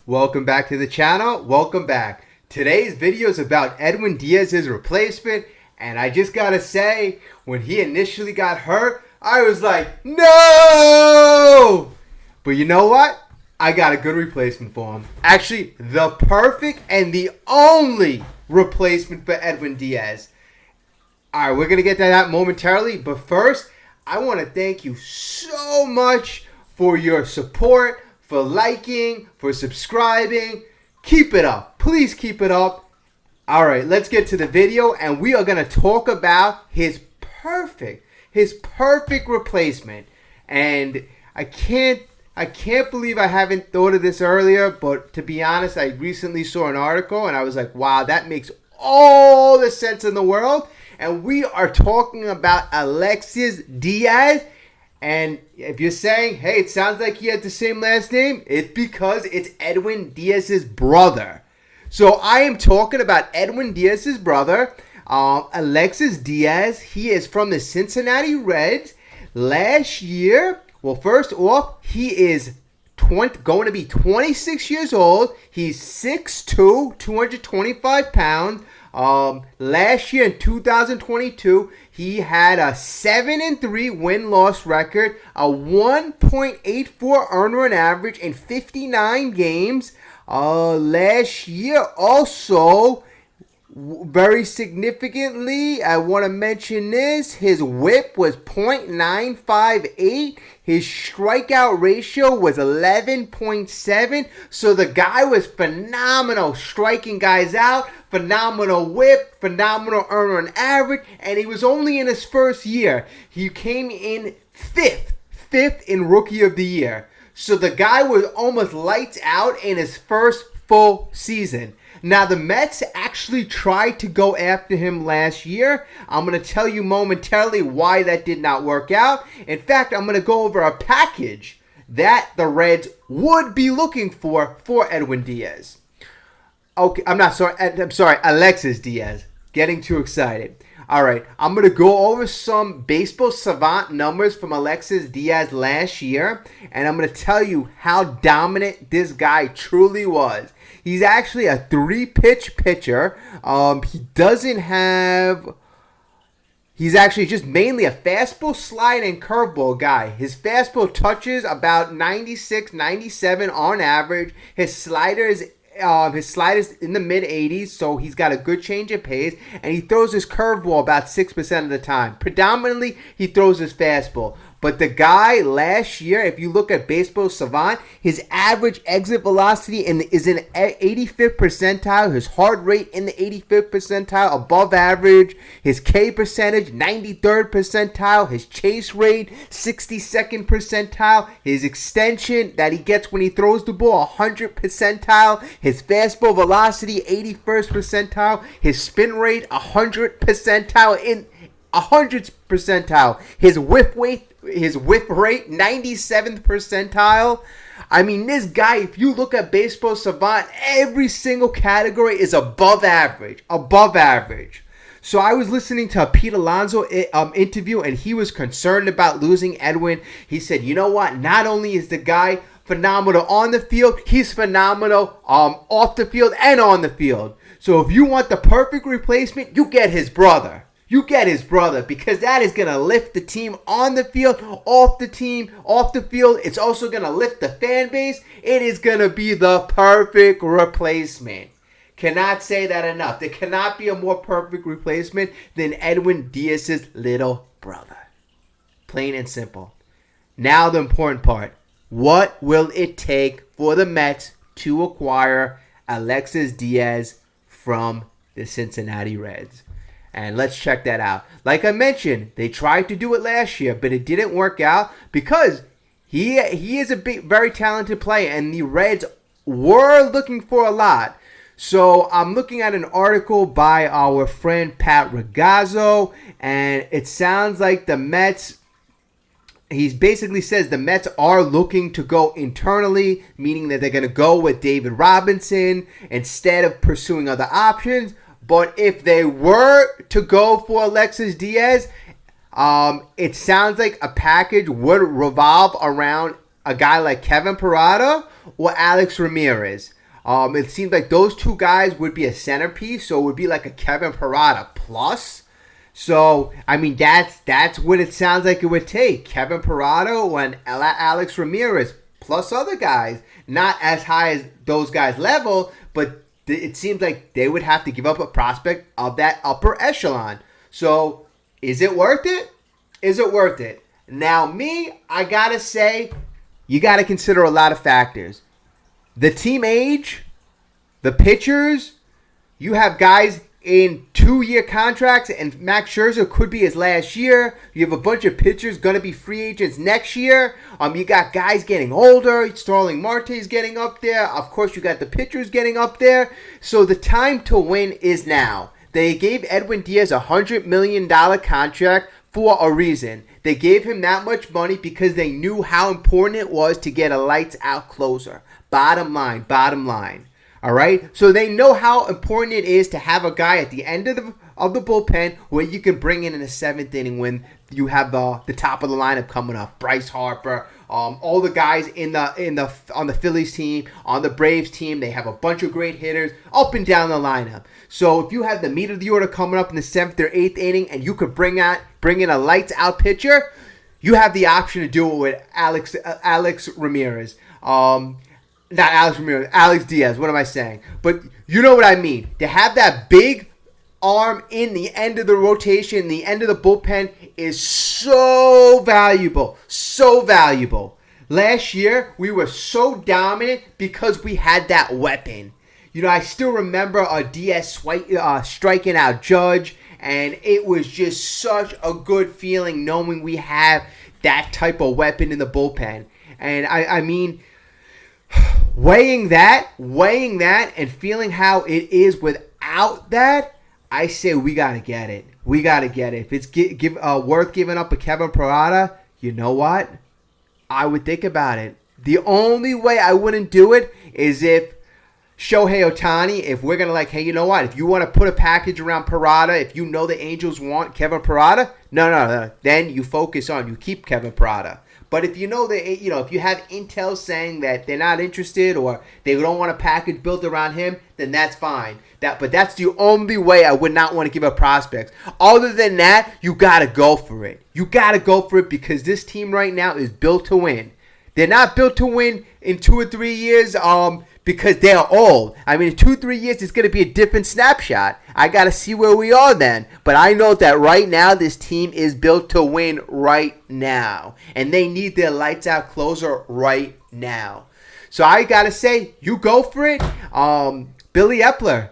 Welcome back to the channel. Welcome back. Today's video is about Edwin Diaz's replacement, and I just gotta say, when he initially got hurt, I was like, no! But you know what? I got a good replacement for him. Actually, the perfect and the only replacement for Edwin Diaz. Alright, we're gonna get to that momentarily, but first, I want to thank you so much for your support, for liking, for subscribing. Keep it up. Please keep it up. All right, let's get to the video, and we are going to talk about his perfect replacement. And I can't believe I haven't thought of this earlier, but to be honest, I recently saw an article and I was like, wow, that makes all the sense in the world. And we are talking about Alexis Diaz. And if you're saying, hey, it sounds like he had the same last name, it's because it's Edwin Diaz's brother. So I am talking about Edwin Diaz's brother, Alexis Diaz. He is from the Cincinnati Reds. Last year, well, first off, he is going to be 26 years old. He's 6'2", 225 pounds. Last year in 2022, he had a 7-3 win-loss record, a 1.84 earned run average in 59 games. Last year also, very significantly, I want to mention this, his whip was .958. His strikeout ratio was 11.7. So the guy was phenomenal striking guys out, phenomenal whip, phenomenal earned run average, and he was only in his first year. He came in fifth in Rookie of the Year. So the guy was almost lights out in his first full season. Now, the Mets actually tried to go after him last year. I'm going to tell you momentarily why that did not work out. In fact, I'm going to go over a package that the Reds would be looking for Edwin Diaz. Okay, I'm sorry, Alexis Diaz. Getting too excited. All right, I'm going to go over some Baseball Savant numbers from Alexis Diaz last year, and I'm going to tell you how dominant this guy truly was. He's actually a 3-pitch pitcher. He's actually just mainly a fastball, slide, and curveball guy. His fastball touches about 96, 97 on average. His slider is in the mid-80s, so he's got a good change of pace, and he throws his curveball about 6% of the time. Predominantly, he throws his fastball. But the guy last year, if you look at Baseball Savant, his average exit velocity is in 85th percentile. His hard rate in the 85th percentile, above average. His K percentage, 93rd percentile. His chase rate, 62nd percentile. His extension that he gets when he throws the ball, 100th percentile. His fastball velocity, 81st percentile. His spin rate, 100th percentile in 100th percentile. His whip rate, 97th percentile. I mean, this guy, if you look at Baseball Savant, every single category is above average. So I was listening to a Pete Alonso interview, and he was concerned about losing Edwin. He said, you know what? Not only is the guy phenomenal on the field, he's phenomenal off the field and on the field. So if you want the perfect replacement, you get his brother. Because that is going to lift the team on the field, off the field. It's also going to lift the fan base. It is going to be the perfect replacement. Cannot say that enough. There cannot be a more perfect replacement than Edwin Diaz's little brother. Plain and simple. Now the important part. What will it take for the Mets to acquire Alexis Diaz from the Cincinnati Reds? And let's check that out. Like I mentioned, they tried to do it last year, but it didn't work out because he is a very talented player, and the Reds were looking for a lot. So I'm looking at an article by our friend Pat Ragazzo, and it sounds like the Mets, he basically says the Mets are looking to go internally, meaning that they're going to go with David Robinson instead of pursuing other options. But if they were to go for Alexis Diaz, it sounds like a package would revolve around a guy like Kevin Parada or Alex Ramirez. It seems like those two guys would be a centerpiece, so it would be like a Kevin Parada plus. So, I mean, that's what it sounds like it would take. Kevin Parada and Alex Ramirez plus other guys. Not as high as those guys' level, but it seems like they would have to give up a prospect of that upper echelon. So, is it worth it? Is it worth it? Now, I gotta say, you gotta consider a lot of factors. The team age, the pitchers, you have guys in 2-year contracts, and Max Scherzer could be his last year. You have a bunch of pitchers going to be free agents next year. You got guys getting older. Starling Marte's getting up there. Of course, you got the pitchers getting up there. So the time to win is now. They gave Edwin Diaz a $100 million contract for a reason. They gave him that much money because they knew how important it was to get a lights-out closer. Bottom line. All right? So they know how important it is to have a guy at the end of the bullpen where you can bring in the 7th inning when you have the top of the lineup coming up. Bryce Harper, all the guys on the Phillies team, on the Braves team, they have a bunch of great hitters up and down the lineup. So if you have the meat of the order coming up in the 7th or 8th inning and you could bring in a lights-out pitcher, you have the option to do it with Alex Ramirez. Not Alex Ramirez, Alex Diaz. What am I saying? But you know what I mean. To have that big arm in the end of the rotation, the end of the bullpen is so valuable. So valuable. Last year, we were so dominant because we had that weapon. You know, I still remember Diaz striking out Judge, and it was just such a good feeling knowing we have that type of weapon in the bullpen. And I mean, weighing that and feeling how it is without that, I say we got to get it. We got to get it. If it's worth giving up a Kevin Parada, you know what? I would think about it. The only way I wouldn't do it is if Shohei Ohtani, if we're going to hey, you know what? If you want to put a package around Parada, if you know the Angels want Kevin Parada, no. Then you keep Kevin Parada. But if you know if you have intel saying that they're not interested or they don't want a package built around him, then that's fine. But that's the only way I would not want to give up prospects. Other than that, you got to go for it. You got to go for it because this team right now is built to win. They're not built to win in 2 or 3 years because they're old. I mean, in 2 or 3 years, it's going to be a different snapshot. I got to see where we are then. But I know that right now, this team is built to win right now. And they need their lights-out closer right now. So I got to say, you go for it. Billy Epler,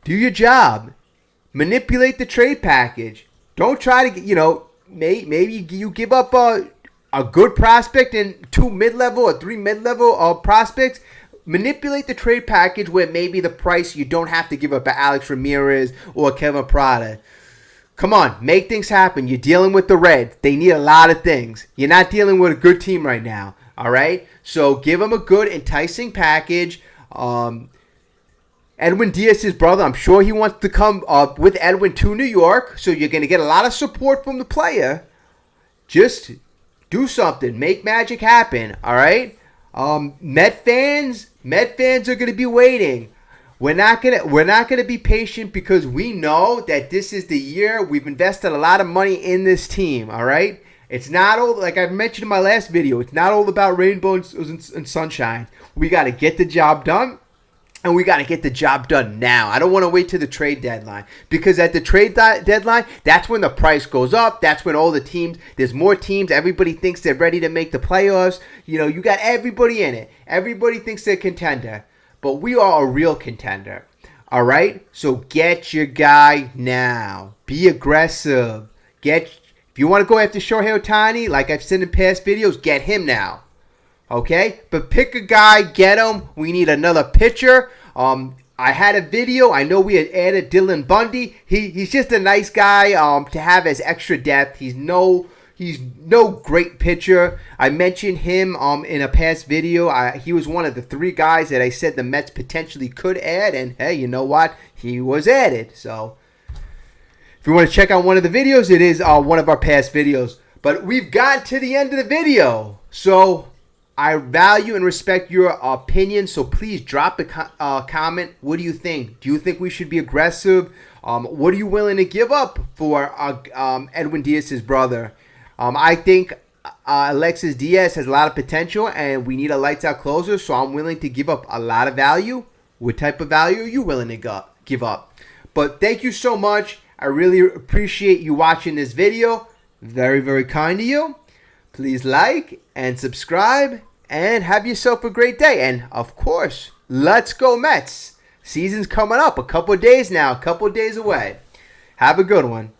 do your job. Manipulate the trade package. Don't try to, maybe you give up a good prospect and 2 mid-level or 3 mid-level prospects. Manipulate the trade package where maybe the price you don't have to give up a Alex Ramirez or Kevin Parada. Come on, make things happen. You're dealing with the Reds. They need a lot of things. You're not dealing with a good team right now. All right? So give them a good, enticing package. Edwin Diaz, his brother, I'm sure he wants to come with Edwin to New York. So you're going to get a lot of support from the player. Just do something. Make magic happen. All right? Met fans are going to be waiting. We're not gonna be patient because we know that this is the year. We've invested a lot of money in this team. All right, it's not all like I mentioned in my last video. It's not all about rainbows and sunshine. We got to get the job done, and we got to get the job done now. I don't want to wait till the trade deadline because at the trade deadline, that's when the price goes up. That's when all the teams, there's more teams. Everybody thinks they're ready to make the playoffs. You got everybody in it. Everybody thinks they're a contender. But we are a real contender, all right? So get your guy now. Be aggressive. If you want to go after Shohei Ohtani, like I've said in past videos, get him now, okay? But pick a guy, get him. We need another pitcher. I had a video. I know we had added Dylan Bundy. He's just a nice guy to have as extra depth. He's no great pitcher. I mentioned him in a past video. He was one of the 3 guys that I said the Mets potentially could add. And, hey, you know what? He was added. So, if you want to check out one of the videos, it is one of our past videos. But we've got to the end of the video. So, I value and respect your opinion, so please drop a comment. What do you think? Do you think we should be aggressive? What are you willing to give up for Edwin Diaz's brother? I think Alexis Diaz has a lot of potential, and we need a lights-out closer, so I'm willing to give up a lot of value. What type of value are you willing to give up? But thank you so much. I really appreciate you watching this video. Very, very kind of you. Please like and subscribe, and have yourself a great day. And, of course, let's go Mets. Season's coming up. A couple of days now. A couple of days away. Have a good one.